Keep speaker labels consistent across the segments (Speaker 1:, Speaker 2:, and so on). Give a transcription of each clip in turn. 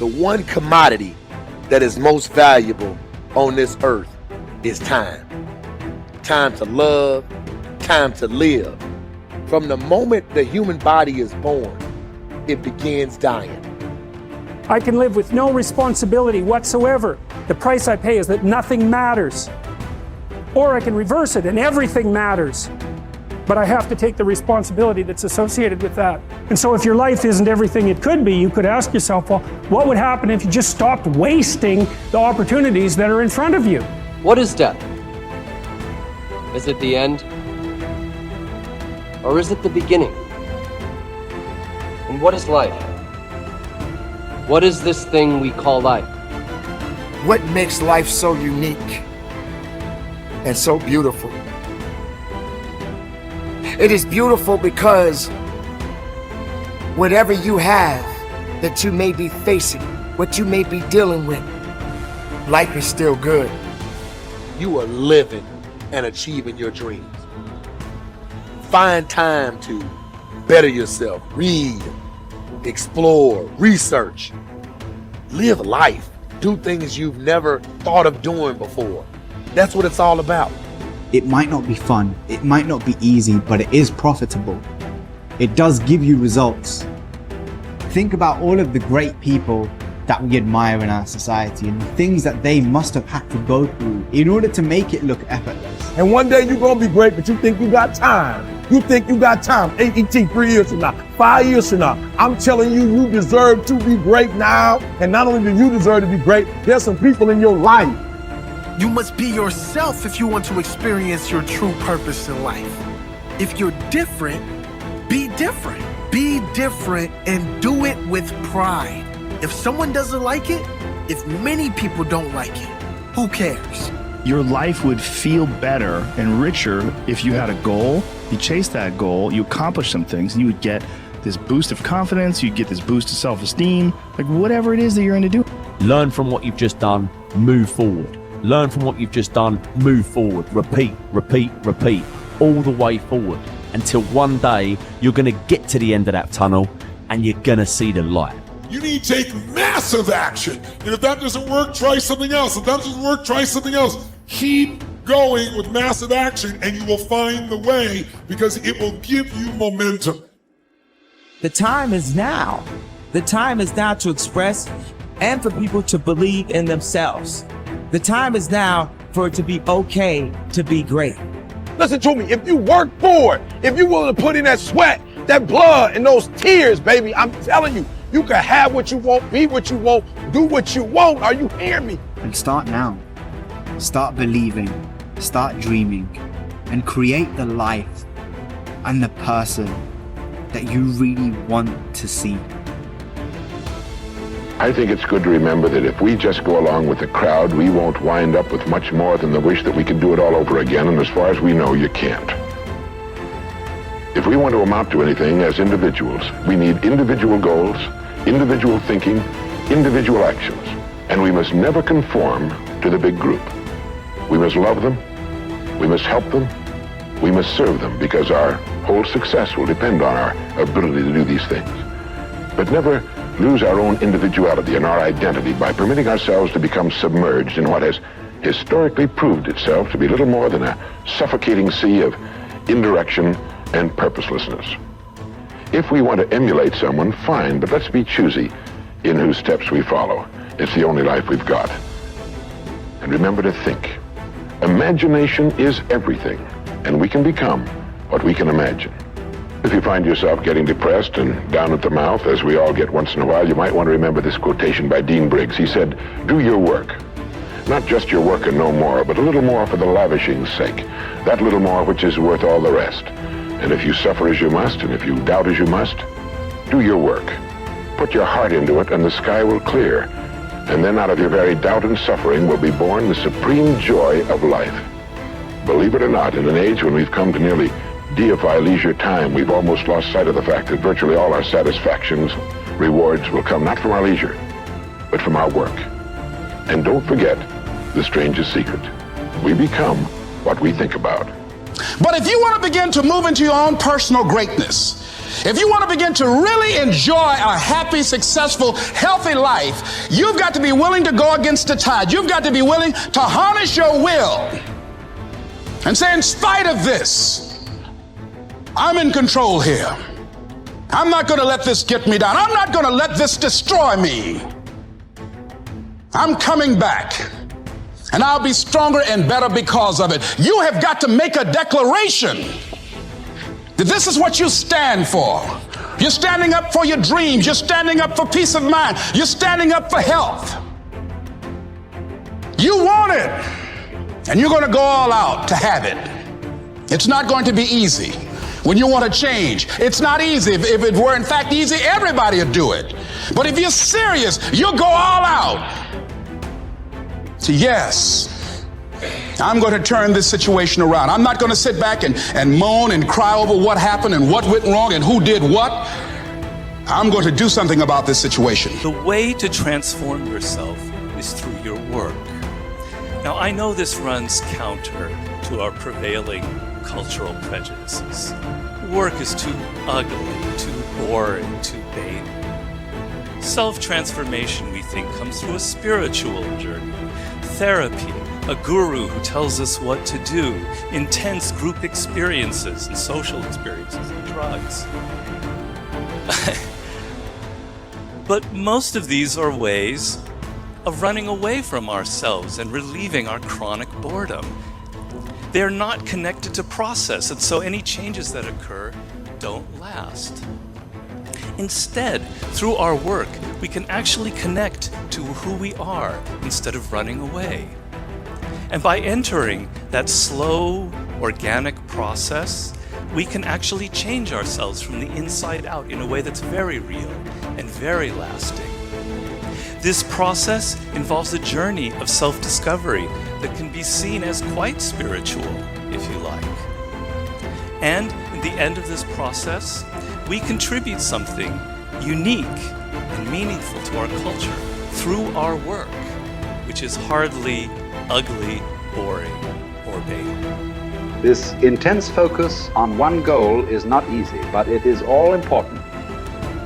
Speaker 1: The one commodity that is most valuable on this earth is time. Time to love, time to live. From the moment the human body is born, it begins dying.
Speaker 2: I can live with no responsibility whatsoever. The price I pay is that nothing matters. Or I can reverse it and everything matters. But I have to take the responsibility that's associated with that. And so if your life isn't everything it could be, you could ask yourself, well, what would happen if you just stopped wasting the opportunities that are in front of you?
Speaker 3: What is death? Is it the end? Or is it the beginning? And what is life? What is this thing we call life?
Speaker 4: What makes life so unique and so beautiful? It is beautiful because whatever you have that you may be facing, what you may be dealing with, life is still good.
Speaker 1: You are living and achieving your dreams. Find time to better yourself, read, explore, research, live life, do things you've never thought of doing before. That's what it's all about.
Speaker 5: It might not be fun, it might not be easy, but it is profitable. It does give you results. Think about all of the great people that we admire in our society and the things that they must have had to go through in order to make it look effortless.
Speaker 6: And one day you're gonna be great, but you think you got time. You think you got time, 3 years from now, 5 years from now. I'm telling you, you deserve to be great now. And not only do you deserve to be great, there's some people in your life.
Speaker 7: You must be yourself if you want to experience your true purpose in life. If you're different, be different. Be different and do it with pride. If someone doesn't like it, if many people don't like it, who cares?
Speaker 8: Your life would feel better and richer if you had a goal, you chased that goal, you accomplished some things, and you would get this boost of confidence, you'd get this boost of self-esteem, like whatever it is that you're going to do.
Speaker 9: Learn from what you've just done, move forward. Learn from what you've just done, move forward. Repeat, repeat, repeat, all the way forward until one day you're going to get to the end of that tunnel and you're going to see the light.
Speaker 10: You need to take massive action. And if that doesn't work, try something else. If that doesn't work, try something else. Keep going with massive action and you will find the way because it will give you momentum.
Speaker 11: The time is now. The time is now to express and for people to believe in themselves. The time is now for it to be okay to be great.
Speaker 6: Listen to me, if you work for it, if you're willing to put in that sweat, that blood, and those tears, baby, I'm telling you, you can have what you want, be what you want, do what you want. Are you hearing me?
Speaker 5: And start now. Start believing, start dreaming, and create the life and the person that you really want to see.
Speaker 12: I think it's good to remember that if we just go along with the crowd, we won't wind up with much more than the wish that we can do it all over again, and as far as we know, you can't. If we want to amount to anything as individuals, we need individual goals, individual thinking, individual actions, and we must never conform to the big group. We must love them, we must help them, we must serve them, because our whole success will depend on our ability to do these things. But never lose our own individuality and our identity by permitting ourselves to become submerged in what has historically proved itself to be little more than a suffocating sea of indirection and purposelessness. If we want to emulate someone, fine, but let's be choosy in whose steps we follow. It's the only life we've got. And remember to think. Imagination is everything, and we can become what we can imagine. If you find yourself getting depressed and down at the mouth, as we all get once in a while, you might want to remember this quotation by Dean Briggs. He said, "Do your work. Not just your work and no more, but a little more for the lavishing's sake. That little more which is worth all the rest. And if you suffer as you must, and if you doubt as you must, do your work. Put your heart into it, and the sky will clear. And then out of your very doubt and suffering will be born the supreme joy of life." Believe it or not, in an age when we've come to nearly deify leisure time, we've almost lost sight of the fact that virtually all our satisfactions, rewards will come not from our leisure, but from our work. And don't forget the strangest secret. We become what we think about.
Speaker 13: But if you want to begin to move into your own personal greatness, If you want to begin to really enjoy a happy, successful, healthy life, you've got to be willing to go against the tide. You've got to be willing to harness your will and say, in spite of this, I'm in control here. I'm not going to let this get me down. I'm not going to let this destroy me. I'm coming back, and I'll be stronger and better because of it. You have got to make a declaration that this is what you stand for. You're standing up for your dreams. You're standing up for peace of mind. You're standing up for health. You want it, and you're going to go all out to have it. It's not going to be easy. When you want to change, it's not easy. If it were in fact easy, everybody would do it. But if you're serious, you'll go all out. So yes, I'm going to turn this situation around. I'm not going to sit back and moan and cry over what happened and what went wrong and who did what. I'm going to do something about this situation.
Speaker 14: The way to transform yourself is through your work. Now, I know this runs counter to our prevailing cultural prejudices. Work is too ugly, too boring, too vain. Self-transformation, we think, comes through a spiritual journey, therapy, a guru who tells us what to do, intense group experiences and social experiences, and drugs. But most of these are ways of running away from ourselves and relieving our chronic boredom. They're not connected to process, and so any changes that occur don't last. Instead, through our work, we can actually connect to who we are instead of running away. And by entering that slow, organic process, we can actually change ourselves from the inside out in a way that's very real and very lasting. This process involves a journey of self-discovery that can be seen as quite spiritual, if you like. And in the end of this process, we contribute something unique and meaningful to our culture through our work, which is hardly ugly, boring, or vain.
Speaker 15: This intense focus on one goal is not easy, but it is all important.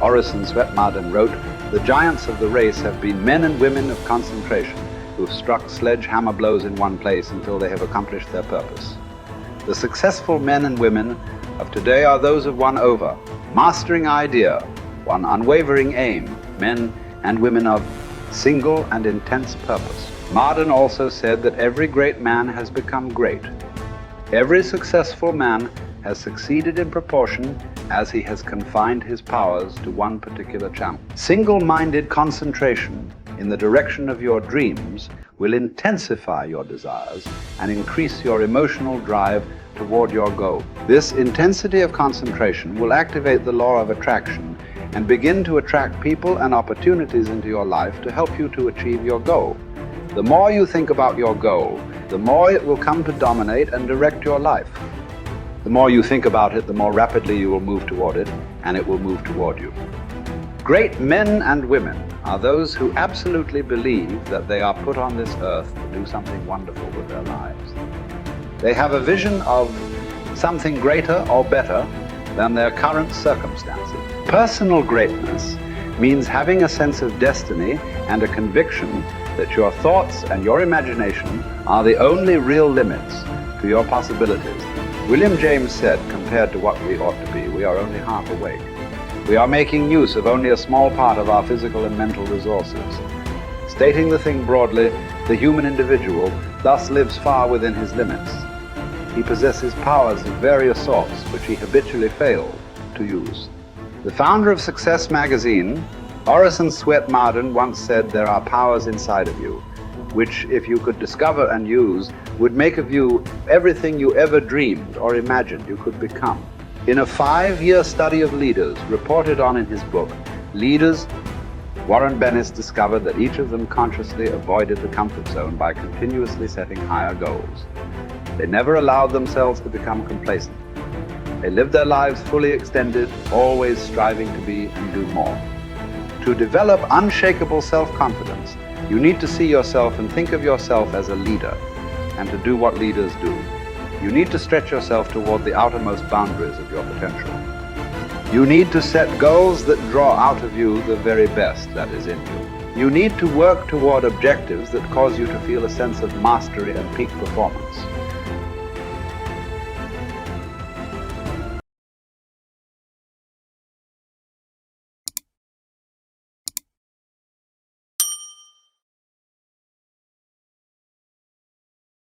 Speaker 15: Orison Swett Marden wrote, "The giants of the race have been men and women of concentration who've struck sledgehammer blows in one place until they have accomplished their purpose. The successful men and women of today are those of one over, mastering idea, one unwavering aim, men and women of single and intense purpose." Marden also said that every great man has become great. Every successful man has succeeded in proportion as he has confined his powers to one particular channel. Single-minded concentration in the direction of your dreams will intensify your desires and increase your emotional drive toward your goal. This intensity of concentration will activate the law of attraction and begin to attract people and opportunities into your life to help you to achieve your goal. The more you think about your goal, the more it will come to dominate and direct your life. The more you think about it, the more rapidly you will move toward it, and it will move toward you. Great men and women are those who absolutely believe that they are put on this earth to do something wonderful with their lives. They have a vision of something greater or better than their current circumstances. Personal greatness means having a sense of destiny and a conviction that your thoughts and your imagination are the only real limits to your possibilities. William James said, compared to what we ought to be, we are only half awake. We are making use of only a small part of our physical and mental resources. Stating the thing broadly, the human individual thus lives far within his limits. He possesses powers of various sorts which he habitually fails to use. The founder of Success magazine, Orison Swett Marden, once said, "There are powers inside of you, which if you could discover and use, would make of you everything you ever dreamed or imagined you could become." In a 5-year study of leaders reported on in his book, Leaders, Warren Bennis discovered that each of them consciously avoided the comfort zone by continuously setting higher goals. They never allowed themselves to become complacent. They lived their lives fully extended, always striving to be and do more. To develop unshakable self-confidence, you need to see yourself and think of yourself as a leader, and to do what leaders do. You need to stretch yourself toward the outermost boundaries of your potential. You need to set goals that draw out of you the very best that is in you. You need to work toward objectives that cause you to feel a sense of mastery and peak performance.